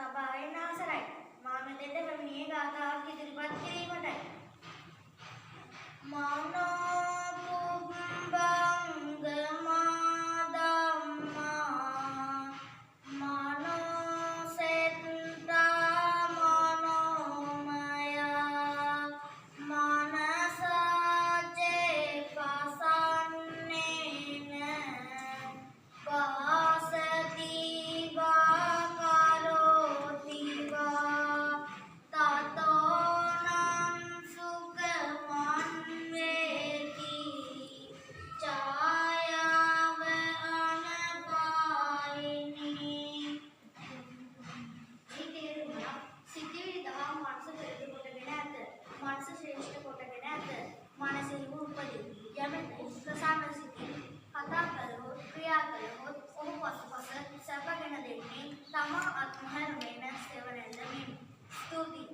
සභාවෙන් අවසරයි. මා මෙතෙන්ට පැමිණියේ ගාථාවක් ඉදිරිපත් කිරීමටයි. මනෝ පුබ්බංග මාදම්මා මනෝ සෙත්තා මනෝමය මනසජේ පසන්නේන වාසති වාකරෝති වා තතෝනම් සුඛමන්වේති ඡායාව අනපායිනී. සිතිවිලි දහම් මනස පෙරළි කොටගෙන ඇත. මනස ශ්‍රේෂ්ඨ කොටගෙන ඇත. මනසෙහිම උපදී. යමෙකු ප්‍රසන්න සිතින් කතා කළහොත් ක්‍රියා කළහොත් ඔහු පසුපස සැප ගෙන දෙන්නේ තමා අත්හැරගෙන සෙවණැල්ල මෙන්. ස්තුතියි.